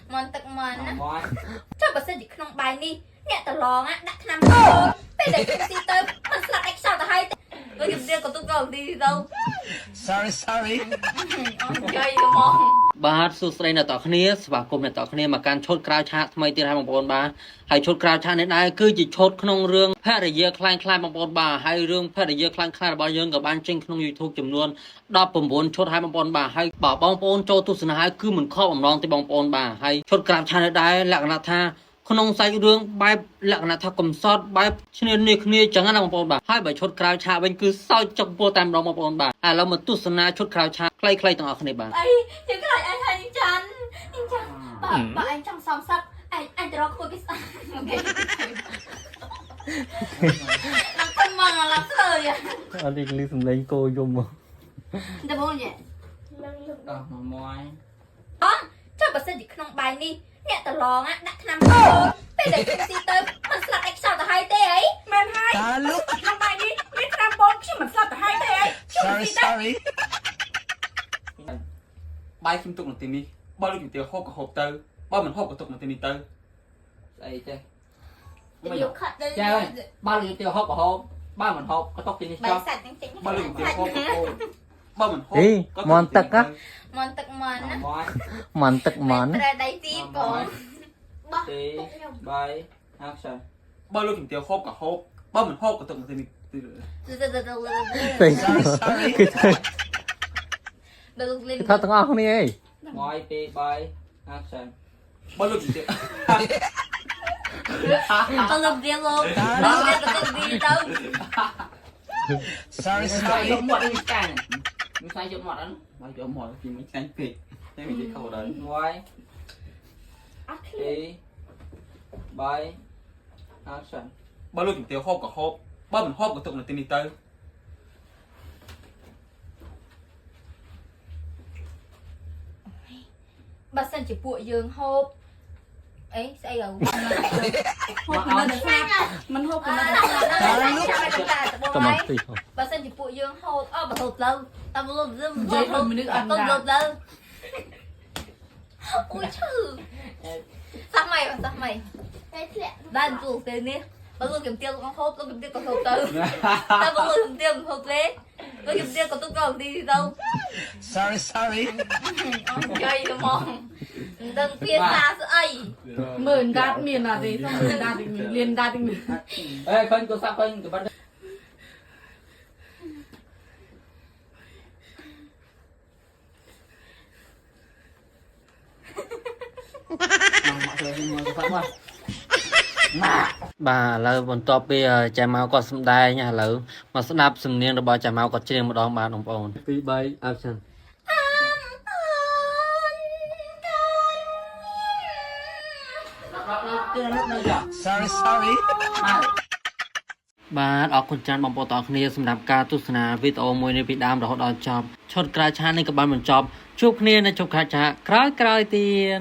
mòn tật mòn á cho bà xin chỉ không bài đi nè tờ lòn á đã nằm rồi bây giờ chúng đi tới mình là đánh sao tờ hay tôi dùng riêng của tôi còn đi đâu sorry chơi mòn បាទសួស្តីអ្នកទាំងគ្នាស្វាគមន៍អ្នកទាំងគ្នាមកកាន់ឈុតក្រៅឆាកថ្មីទៀតហើយបងប្អូនបាទហើយឈុតក្រៅឆាកនេះដែរគឺជាឈុតក្នុងរឿងភរិយាខ្លាំងខ្លាបងប្អូនបាទហើយរឿងភរិយាខ្លាំងខ្លារបស់យើងក៏បានចេញក្នុង YouTube ចំនួន19ឈុតហើយបងប្អូនបាទហើយបើបងប្អូនចូលទស្សនាហើយគឺមិនខកបំណងទេបងប្អូនបាទហើយឈុតក្រៅឆាកនេះដែរលក្ខណៈថាក្នុងសាច់រឿងបែបលក្ខណៈថាកំសត់បែបឈ្នានីគ្នាចឹងណាបងប្អូនបាទហើយបើឈុតក្រៅឆាកវិញគឺសោចចុកពោះតែម្ដងបងប្អូនបាទឥឡូវមកទស្សនាឈុតក្រៅឆាកខ្លីៗទាំងអស់គ្នាបាទ ấy thì cái này anh hay chán bà anh trong sòng sắt anh cho nó khui cái làm thân mừng là làm lời à អត់លឺសំឡេងគោយំមក được không nhỉ អស់មួយ đó cho bà xin chỉ không bài đi nè tờ lòn á đã nằm rồi bây giờ chúng đi tới mình là đánh sao tờ hai tê ấy mình hai không bài đi biết làm bốn khi mình sao tờ hai tê ấy sorry បាយខ្ញុំទុកនៅទីនេះបើលោកជំទាវហូបក៏ហូបទៅបើមិនហូបក៏ទុកនៅទីនេះទៅស្អីចេះ điều khát đây ចាបើលោកជំទាវហូបក៏ហូបបើមិនហូបក៏ទុកទីនេះចុះ bài sạch chính បើលោកជំទាវហូបក៏ហូបបើមិនហូបក៏ មន់ទឹក mòn tật mòn á មួយ មន់ទឹកមន់ ra đây tí còn ទីបាយហាក់ចាបើលោកជំទាវហូបក៏ហូបបើមិនហូបក៏ទុកនៅទីនេះទី ពេញ sorry គឺថា được lên ថាទាំងអស់គ្នាអី មួយទីបាយហាក់ចាបើលោកជំទាវ con lục riêng luôn lục riêng tụi con đi đâu sorry យកមាត់នេះចាញ់មិនខ្លាចយកមាត់ហ្នឹងមកយកមាត់ពីមិនចាញ់ពេកតែមិននិយាយខុសដល់មួយទីបាយហាក់ចាបើលោកជំទាវហូបក៏ហូបបើមិនហូបក៏ទុកនៅទីនេះទៅ bà xin chỉ bụi giường hộp ấy xây ở hộp mình được sao mình hộp mìnhកំងទី bà xin chỉ bụi giường hộp bà hộp lâu tao lột dâm tao lột lâu ui chư sao mày đang tụ tiền đi bà luôn kiểm tiêu con hộp luôn kiểm tiêu con hộp từ tao vẫn luôn kiểm tiêu con hộp lên tôi kiểm tiêu còn tôi còn đi đâu sorry chơi mong đừng phiền xa sự ấy mượn đạt miền là gì xong mượn đạt thì mình liền đạt thì mình ê phân cô sao phân tụi bắtបាទឥឡូវបន្ទាប់ពីចាម៉ៅគាត់សំដែងឥឡូវមកស្ដាប់សំនៀងរបស់ចាម៉ៅគាត់ច្រៀងម្ដងបាទបងប្អូន2 3 action sorry បាទអរគុណច្រើនបងប្អូនទាំងអស់គ្នាសម្រាប់ការទស្សនាវីដេអូមួយនេះពីដើមរហូតដល់ចប់ឈុតក្រៅឆាកនេះក៏បានបញ្ចប់ជួបគ្នានៅជប់ខាឆាកក្រោយៗទៀត